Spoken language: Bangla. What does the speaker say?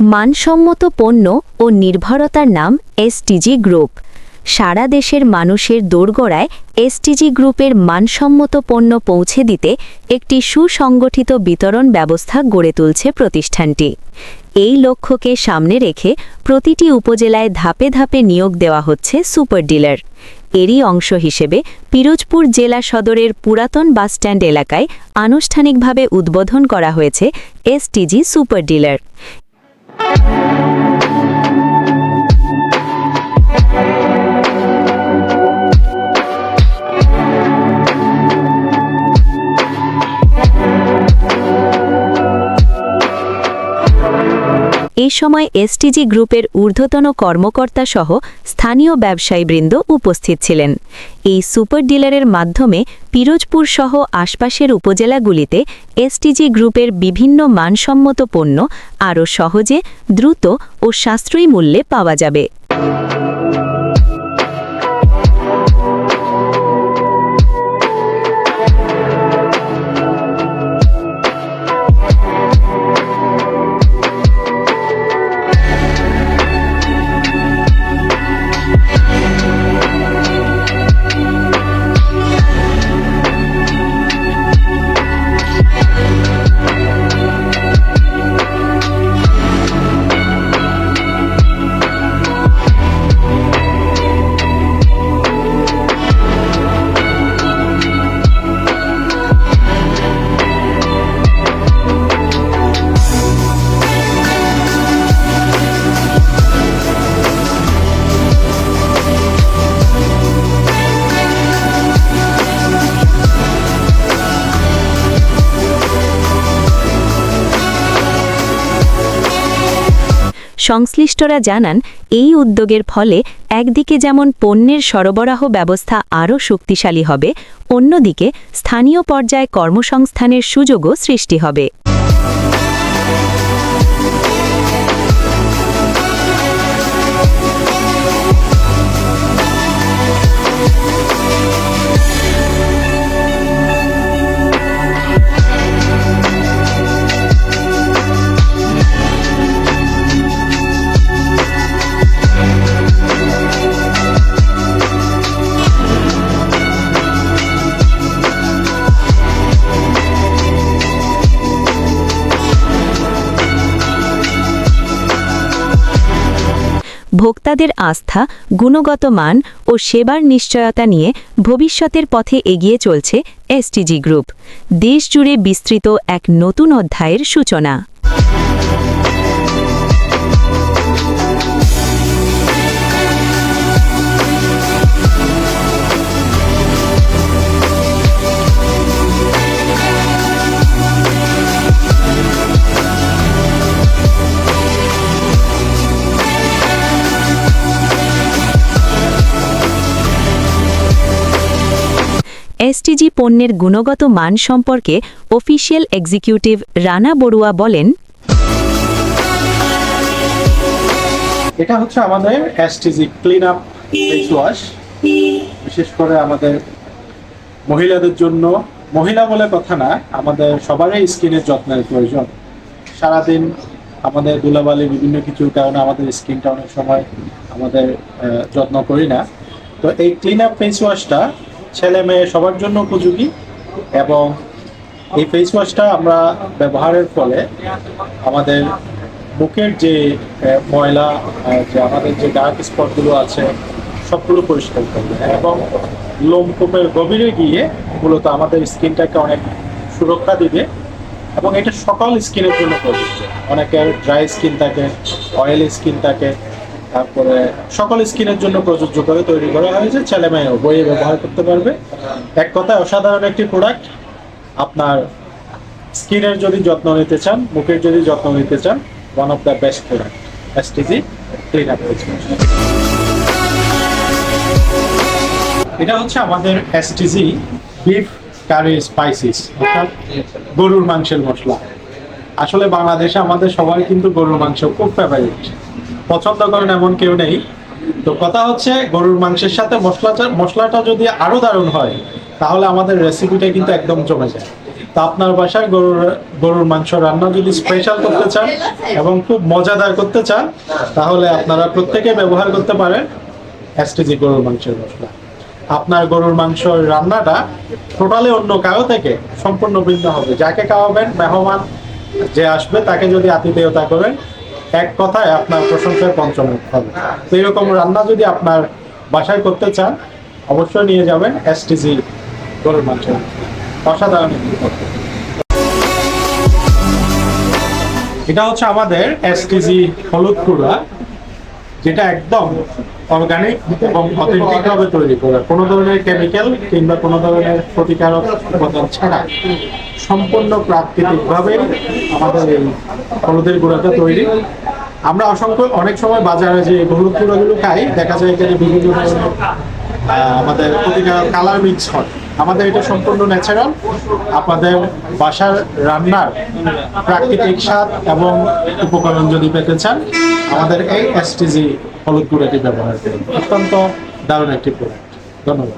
মানসম্মত পণ্য ও নির্ভরতার নাম এসটিজি গ্রুপ। সারা দেশের মানুষের দোরগোড়ায় এসটিজি গ্রুপের মানসম্মত পণ্য পৌঁছে দিতে একটি সুসংগঠিত বিতরণ ব্যবস্থা গড়ে তুলছে প্রতিষ্ঠানটি। এই লক্ষ্যকে সামনে রেখে প্রতিটি উপজেলায় ধাপে ধাপে নিয়োগ দেওয়া হচ্ছে সুপার ডিলার। এরই অংশ হিসেবে পিরোজপুর জেলা সদরের পুরাতন বাসস্ট্যান্ড এলাকায় আনুষ্ঠানিকভাবে উদ্বোধন করা হয়েছে এসটিজি সুপার ডিলার। এই সময় এসটিজি গ্রুপের ঊর্ধ্বতন কর্মকর্তা সহ স্থানীয় ব্যবসায়ীবৃন্দ উপস্থিত ছিলেন। এই সুপার ডিলারের মাধ্যমে পিরোজপুর সহ আশপাশের উপজেলাগুলিতে এসটিজি গ্রুপের বিভিন্ন মানসম্মত পণ্য আরও সহজে, দ্রুত ও সাশ্রয়ী মূল্যে পাওয়া যাবে। সংশ্লিষ্টরা জানান, এই উদ্যোগের ফলে একদিকে যেমন পণ্যের সরবরাহ ব্যবস্থা আরও শক্তিশালী হবে, অন্যদিকে স্থানীয় পর্যায়ে কর্মসংস্থানের সুযোগও সৃষ্টি হবে। ভোক্তাদের আস্থা, গুণগত মান ও সেবার নিশ্চয়তা নিয়ে ভবিষ্যতের পথে এগিয়ে চলছে এসটিজি গ্রুপ। দেশজুড়ে বিস্তৃত এক নতুন অধ্যায়ের সূচনা। এসটিজি পণ্যের গুণগত মান সম্পর্কে অফিসিয়াল এক্সিকিউটিভ রানা বড়ুয়া বলেন, এটা হচ্ছে আমাদের STG clean up face wash. বিশেষ করে আমাদের মহিলাদের জন্য, মহিলা বলে কথা না, আমাদের সবারই স্কিনের যত্নের প্রয়োজন। সারাদিন আমাদের ধুলাবালি বিভিন্ন কিছুর কারণে আমাদের স্কিনটা অনেক সময় আমাদের যত্ন করি না। তো এই ক্লিন আপ ফেস ওয়াশটা ছেলে মেয়ে সবার জন্য উপযোগী, এবং এই ফেস ওয়াশটা আমরা ব্যবহারের ফলে আমাদের মুখের যে ময়লা, যে আমাদের যে ডার্ক স্পটগুলো আছে সবগুলো পরিষ্কার করবে, এবং লোমকূপের গভীরে গিয়ে মূলত আমাদের স্কিনটাকে অনেক সুরক্ষা দিবে। এবং এটা সকল স্কিনের জন্য প্রযোজ্য। অনেকের ড্রাই স্কিন থাকে, অয়েলি স্কিন থাকে, তারপরে সকল স্কিনের জন্য প্রযোজ্য করে তৈরি করা হয়েছে। ছেলে মেয়েও বইয়ে ব্যবহার করতে পারবে। এক কথায় অসাধারণ একটি প্রোডাক্ট। আপনার স্কিনের যদি যত্ন নিতে চান, মুখের যদি যত্ন নিতে চান, one of the best product STG clean up face wash. এটা হচ্ছে আমাদের এসটিজি বিফ কারি স্পাইসিস, অর্থাৎ গরুর মাংসের মশলা। আসলে বাংলাদেশে আমাদের সবাই কিন্তু গরুর মাংস খুব ফেভারিট, পছন্দ করেন এমন কেউ নেই। তো কথা হচ্ছে গরুর মাংসের সাথে মশলাটা যদি আরো দারুণ হয় তাহলে আমাদের রেসিপিটা কিন্তু একদম জমে যায়। তো আপনার বাসায় গরুর মাংস রান্না যদি স্পেশাল করতে চান এবং খুব মজাদার করতে চান, তাহলে আপনারা প্রত্যেকে ব্যবহার করতে পারেন এসটিজি গরুর মাংসের মশলা। আপনার গরুর মাংস রান্নাটা টোটালি অন্য কারো থেকে সম্পূর্ণ ভিন্ন হবে। যাকে খাওয়াবেন, মেহমান যে আসবে তাকে যদি আতিথেয়তা করেন, এক কথায় আপনার প্রশংসায় পঞ্চমুখ হবে। তো এরকম রান্না যদি আপনার বাসায় করতে চান, অবশ্যই নিয়ে যাবেন এসটিজি গরুর মাংস। অসাধারণ একটি পদ্ধতি। এটা হচ্ছে আমাদের এসটিজি হলুদ গুঁড়া, যেটা একদম অর্গানিক এবং অথেন্টিক ভাবে তৈরি করা, কোনো ধরনের কেমিক্যাল কিংবা কোনো ধরনের ক্ষতিকারক উপাদান ছাড়া সম্পূর্ণ প্রাকৃতিক ভাবে আমাদের এই হলুদের গুঁড়াটা তৈরি। আমরা অনেক সময় বাজারে যে হলুদ গুঁড়াগুলো খাই, দেখা যায় এখানে বিভিন্ন ধরনের আমাদের ক্ষতিকারক কালার মিক্স হয়। আমাদের এটা সম্পূর্ণ ন্যাচারাল। আপনাদের বাসার রান্নার প্রাকৃতিক স্বাদ এবং উপকরণ যদি পেতে চান, আমাদের এই এসটিজি হলুদ গুঁড়াটি ব্যবহার করুন। অত্যন্ত দারুণ একটি প্রোডাক্ট। ধন্যবাদ।